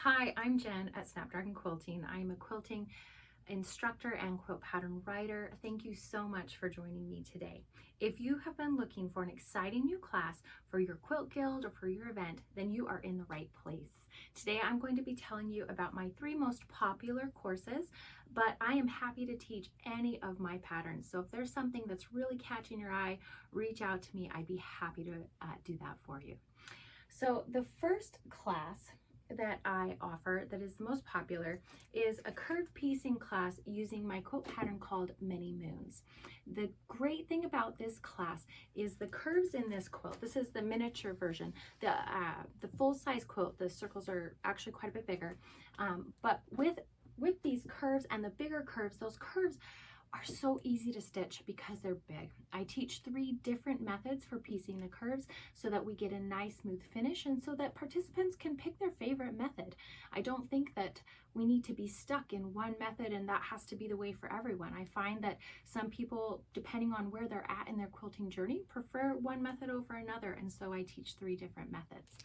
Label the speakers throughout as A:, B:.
A: Hi, I'm Jen at Snapdragon Quilting. I'm a quilting instructor and quilt pattern writer. Thank you so much for joining me today. If you have been looking for an exciting new class for your quilt guild or for your event, then you are in the right place. Today I'm going to be telling you about my 3 most popular courses, but I am happy to teach any of my patterns. So if there's something that's really catching your eye, reach out to me. I'd be happy to do that for you. So the first class that I offer that is the most popular is a curved piecing class using my quilt pattern called Many Moons. The great thing about this class is the curves in this quilt. This is the miniature version. The full-size quilt, the circles are actually quite a bit bigger, but with these curves and the bigger curves, those curves are so easy to stitch because they're big. I teach 3 different methods for piecing the curves so that we get a nice smooth finish and so that participants can pick their favorite method. I don't think that we need to be stuck in one method and that has to be the way for everyone. I find that some people, depending on where they're at in their quilting journey, prefer one method over another, and so I teach 3 different methods.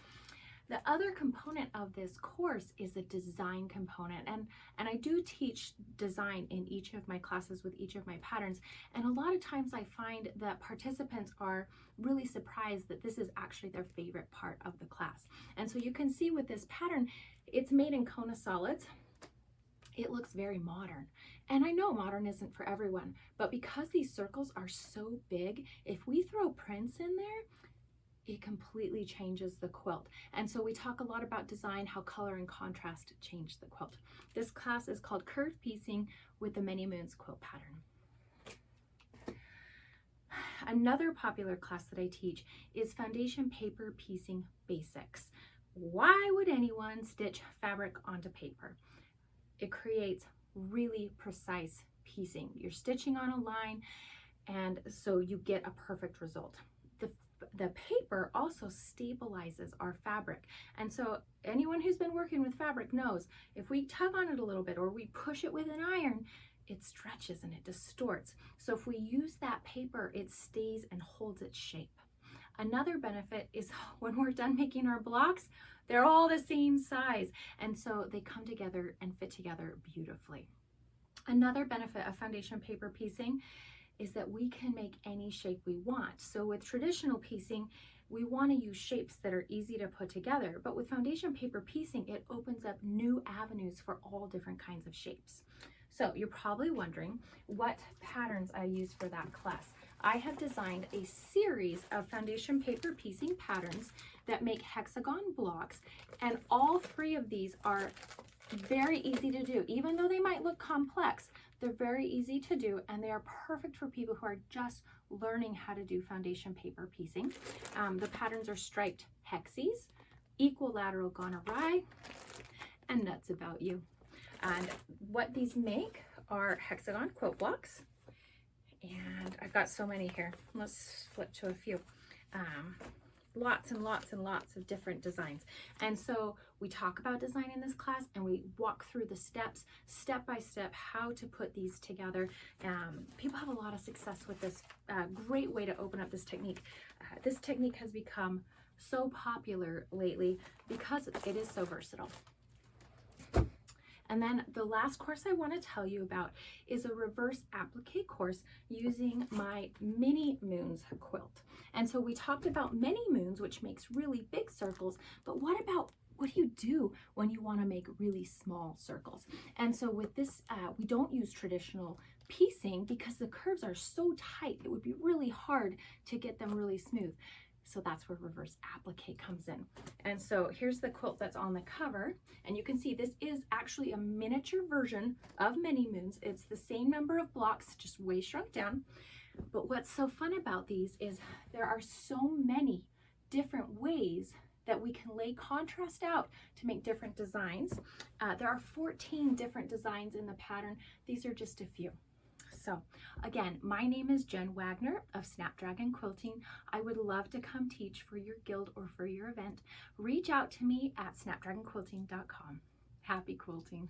A: The other component of this course is a design component, and I do teach design in each of my classes with each of my patterns, and a lot of times I find that participants are really surprised that this is actually their favorite part of the class. And so you can see with this pattern, it's made in Kona solids. It looks very modern, and I know modern isn't for everyone, but because these circles are so big, if we throw prints in there, it completely changes the quilt. And so we talk a lot about design, how color and contrast change the quilt. This class is called Curved Piecing with the Many Moons quilt pattern. Another popular class that I teach is Foundation Paper Piecing Basics. Why would anyone stitch fabric onto paper? It creates really precise piecing. You're stitching on a line, and so you get a perfect result. The paper also stabilizes our fabric. And so anyone who's been working with fabric knows if we tug on it a little bit or we push it with an iron, it stretches and it distorts. So if we use that paper, it stays and holds its shape. Another benefit is when we're done making our blocks, they're all the same size. And so they come together and fit together beautifully. Another benefit of foundation paper piecing is that we can make any shape we want. So with traditional piecing, we want to use shapes that are easy to put together, but with foundation paper piecing, it opens up new avenues for all different kinds of shapes. So you're probably wondering what patterns I use for that class. I have designed a series of foundation paper piecing patterns that make hexagon blocks, and all 3 of these are very easy to do. Even though they might look complex, they're very easy to do, and they are perfect for people who are just learning how to do foundation paper piecing. The patterns are striped hexies, equilateral gone awry, and nuts about you. And what these make are hexagon quilt blocks, and I've got so many here. Let's flip to a few. Lots and lots and lots of different designs. And so we talk about design in this class, and we walk through the steps, step by step, how to put these together. People have a lot of success with this. Great way to open up this technique. This technique has become so popular lately because it is so versatile. And then the last course I want to tell you about is a reverse applique course using my Many Moons quilt. And so we talked about Many Moons, which makes really big circles, but what do you do when you want to make really small circles? And so with this, we don't use traditional piecing because the curves are so tight, it would be really hard to get them really smooth. So that's where reverse applique comes in. And so here's the quilt that's on the cover, and you can see this is actually a miniature version of Many Moons. It's the same number of blocks, just way shrunk down. But what's so fun about these is there are so many different ways that we can lay contrast out to make different designs. There are 14 different designs in the pattern. These are just a few. So again, my name is Jen Wagner of Snapdragon Quilting. I would love to come teach for your guild or for your event. Reach out to me at snapdragonquilting.com. Happy quilting.